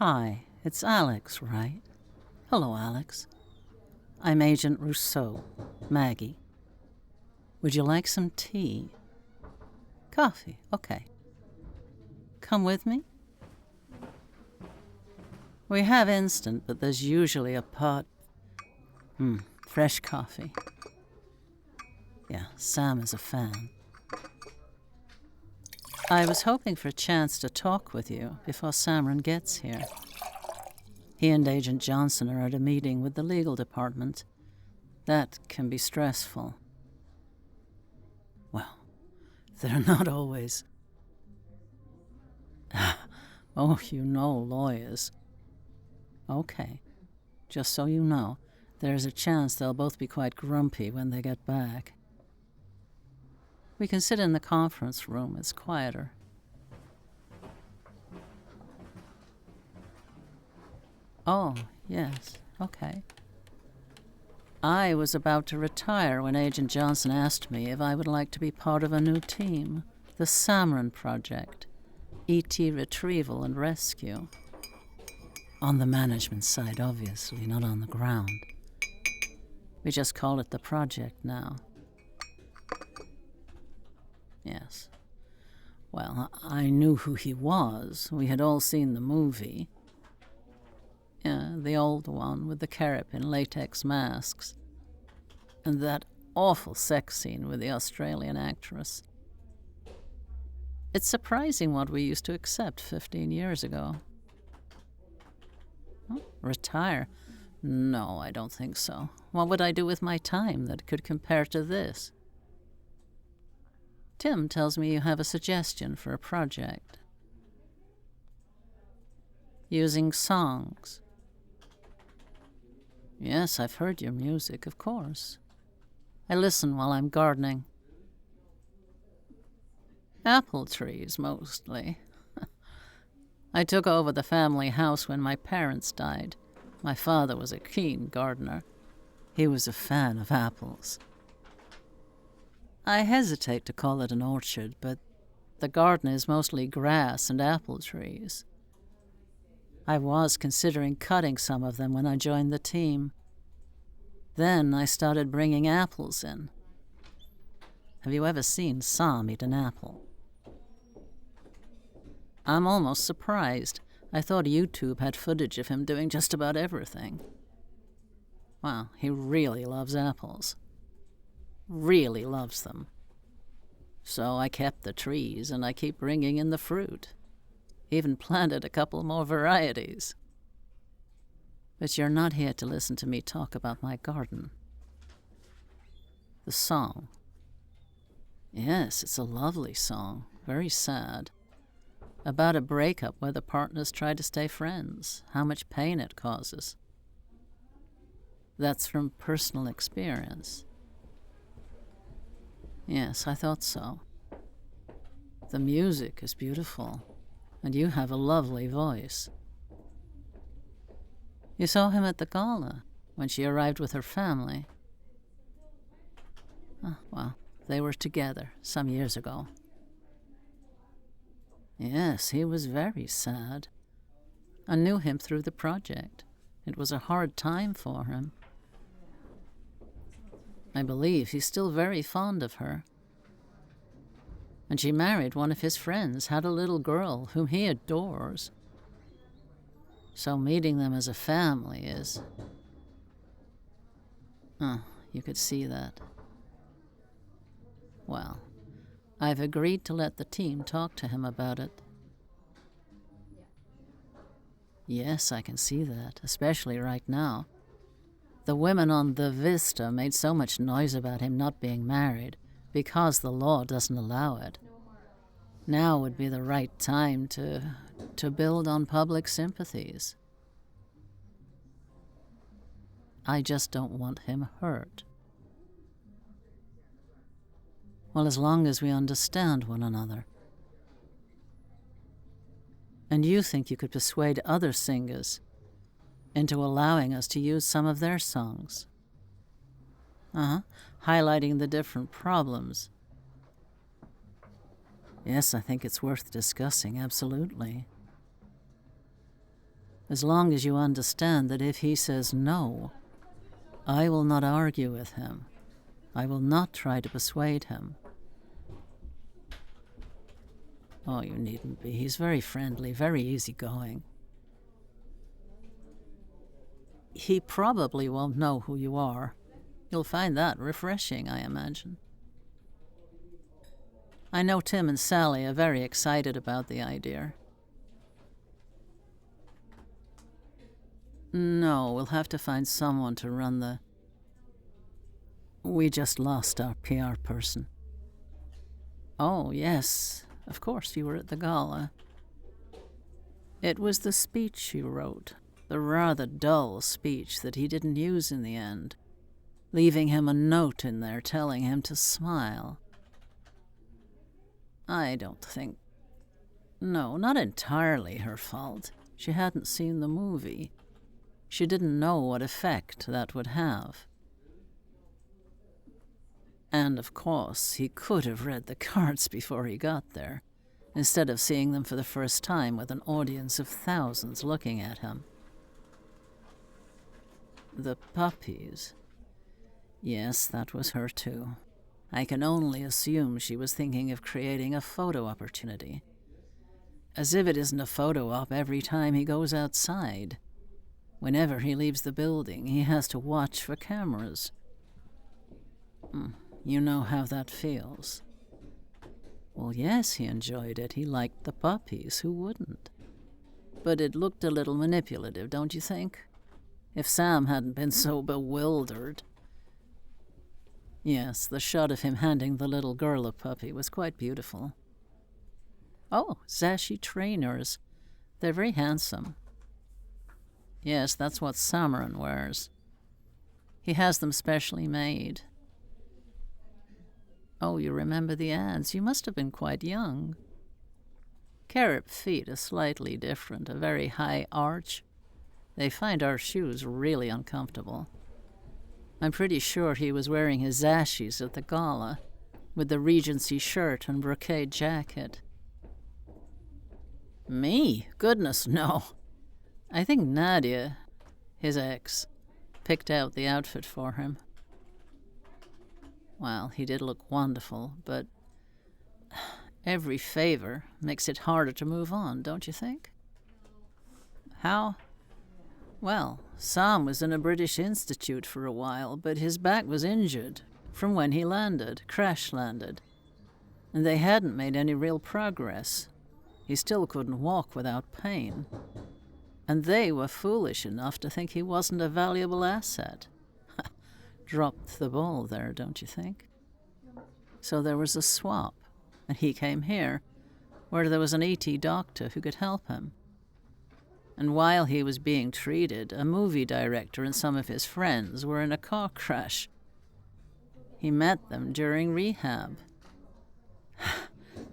Hi, it's Alex, right? Hello, Alex. I'm Agent Rousseau, Maggie. Would you like some tea? Coffee, okay. Come with me? We have instant, but there's usually a pot. Fresh coffee. Yeah, Saam is a fan. I was hoping for a chance to talk with you before Samron gets here. He and Agent Johnson are at a meeting with the legal department. That can be stressful. Well, they're not always. Oh, you know lawyers. Okay. Just so you know, there's a chance they'll both be quite grumpy when they get back. We can sit in the conference room. It's quieter. Oh, yes. Okay. I was about to retire when Agent Johnson asked me if I would like to be part of a new team, the Samron Project, E.T. retrieval and rescue. On the management side, obviously, not on the ground. We just call it the project now. Yes. Well, I knew who he was. We had all seen the movie. Yeah, the old one with the carrot in latex masks. And that awful sex scene with the Australian actress. It's surprising what we used to accept 15 years ago. Oh, retire? No, I don't think so. What would I do with my time that could compare to this? Tim tells me you have a suggestion for a project. Using songs. Yes, I've heard your music, of course. I listen while I'm gardening. Apple trees, mostly. I took over the family house when my parents died. My father was a keen gardener. He was a fan of apples. I hesitate to call it an orchard, but the garden is mostly grass and apple trees. I was considering cutting some of them when I joined the team. Then I started bringing apples in. Have you ever seen Saam eat an apple? I'm almost surprised. I thought YouTube had footage of him doing just about everything. Wow, he really loves apples. Really loves them. So I kept the trees, and I keep bringing in the fruit. Even planted a couple more varieties. But you're not here to listen to me talk about my garden. The song. Yes, it's a lovely song. Very sad. About a breakup where the partners try to stay friends. How much pain it causes. That's from personal experience. Yes, I thought so. The music is beautiful, and you have a lovely voice. You saw him at the gala, when she arrived with her family. Oh, well, they were together some years ago. Yes, he was very sad. I knew him through the project. It was a hard time for him. I believe he's still very fond of her. And she married one of his friends, had a little girl whom he adores. So meeting them as a family is... Oh, you could see that. Well, I've agreed to let the team talk to him about it. Yes, I can see that, especially right now. The women on the Vista made so much noise about him not being married because the law doesn't allow it. Now would be the right time to build on public sympathies. I just don't want him hurt. Well, as long as we understand one another. And you think you could persuade other singers into allowing us to use some of their songs. Highlighting the different problems. Yes, I think it's worth discussing, absolutely. as long as you understand that if he says no, I will not argue with him. I will not try to persuade him. Oh, you needn't be. He's very friendly, very easygoing. He probably won't know who you are. You'll find that refreshing, I imagine. I know Tim and Sally are very excited about the idea. No, we'll have to find someone to run the... We just lost our PR person. Oh, yes. Of course, you were at the gala. It was the speech you wrote, the rather dull speech that he didn't use in the end, leaving him a note in there telling him to smile. I don't think... No, not entirely her fault. She hadn't seen the movie. She didn't know what effect that would have. And, of course, he could have read the cards before he got there, instead of seeing them for the first time with an audience of thousands looking at him. The puppies. Yes, that was her too. I can only assume she was thinking of creating a photo opportunity. As if it isn't a photo op every time he goes outside. Whenever he leaves the building, he has to watch for cameras. You know how that feels. Well, yes, he enjoyed it. He liked the puppies. Who wouldn't? But it looked a little manipulative, don't you think? If Saam hadn't been so bewildered. Yes, the shot of him handing the little girl a puppy was quite beautiful. Oh, Zashi trainers. They're very handsome. Yes, that's what Samaran wears. He has them specially made. Oh, you remember the ads. You must have been quite young. Carrot feet are slightly different, a very high arch. They find our shoes really uncomfortable. I'm pretty sure he was wearing his zashis at the gala, with the Regency shirt and brocade jacket. Me? Goodness, no. I think Nadia, his ex, picked out the outfit for him. Well, he did look wonderful, but every favor makes it harder to move on, don't you think? How? Well, Saam was in a British institute for a while, but his back was injured from when he landed, crash-landed. And they hadn't made any real progress. He still couldn't walk without pain. And they were foolish enough to think he wasn't a valuable asset. Dropped the ball there, don't you think? So there was a swap, and he came here, where there was an ET doctor who could help him. And while he was being treated, a movie director and some of his friends were in a car crash. He met them during rehab.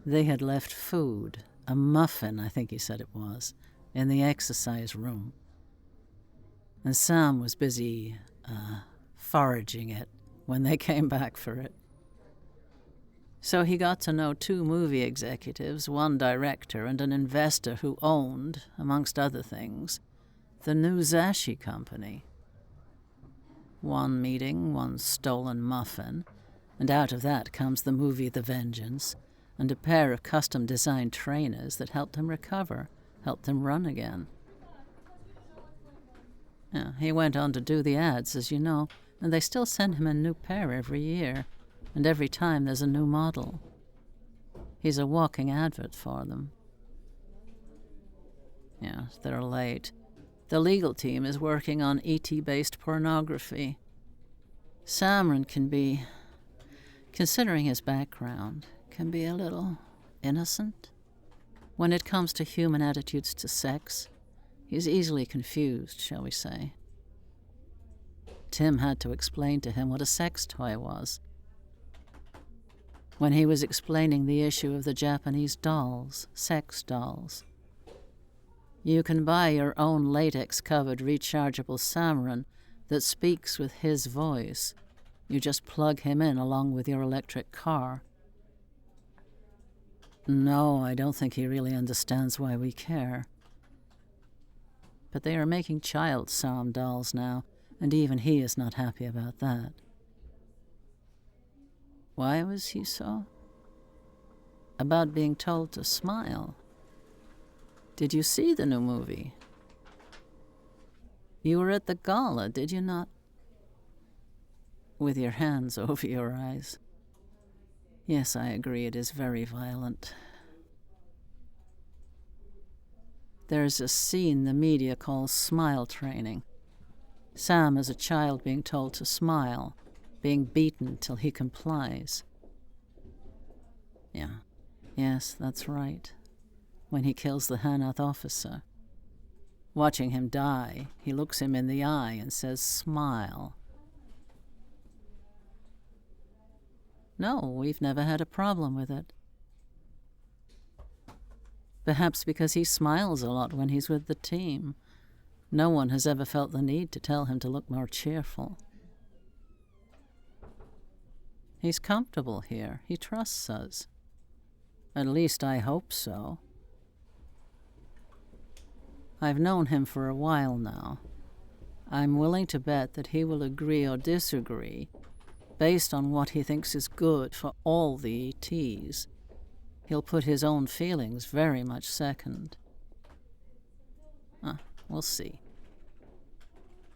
They had left food, a muffin, I think he said it was, in the exercise room. And Saam was busy, foraging it when they came back for it. So he got to know 2 movie executives, 1 director, and an investor who owned, amongst other things, the new Zashi company. 1 meeting, 1 stolen muffin, and out of that comes the movie The Vengeance, and a pair of custom-designed trainers that helped him recover, helped him run again. Yeah, he went on to do the ads, as you know, and they still send him a new pair every year, and every time there's a new model. He's a walking advert for them. Yes, they're late. The legal team is working on ET-based pornography. Samaran can be, considering his background, can be a little innocent. When it comes to human attitudes to sex, he's easily confused, shall we say. Tim had to explain to him what a sex toy was. When he was explaining the issue of the Japanese dolls, sex dolls. You can buy your own latex-covered rechargeable Samaran that speaks with his voice. You just plug him in along with your electric car. No, I don't think he really understands why we care. but they are making child Saam dolls now, and even he is not happy about that. Why was he so? About being told to smile. Did you see the new movie? You were at the gala, did you not? With your hands over your eyes. Yes, I agree, it is very violent. There's a scene the media calls smile training. Saam is a child being told to smile, being beaten till he complies. Yeah. Yes, that's right. When he kills the Hanath officer. Watching him die, he looks him in the eye and says, "Smile." No, we've never had a problem with it. Perhaps because he smiles a lot when he's with the team. No one has ever felt the need to tell him to look more cheerful. He's comfortable here. He trusts us. At least I hope so. I've known him for a while now. I'm willing to bet that he will agree or disagree based on what he thinks is good for all the ETs. He'll put his own feelings very much second. We'll see.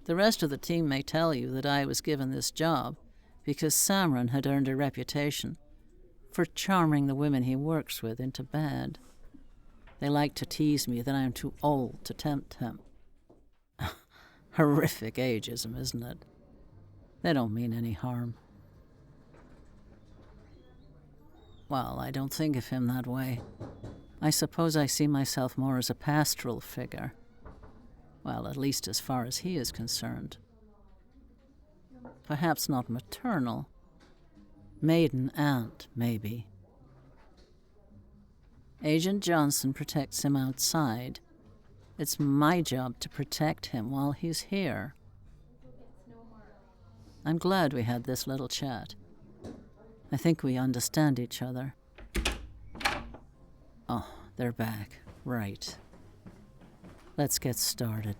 The rest of the team may tell you that I was given this job because Samran had earned a reputation for charming the women he works with into bed. They like to tease me that I'm too old to tempt him. Horrific ageism, isn't it? They don't mean any harm. Well, I don't think of him that way. I suppose I see myself more as a pastoral figure. Well, at least as far as he is concerned. Perhaps not maternal. Maiden aunt, maybe. Agent Johnson protects him outside. It's my job to protect him while he's here. I'm glad we had this little chat. I think we understand each other. Oh, they're back. Right. Let's get started.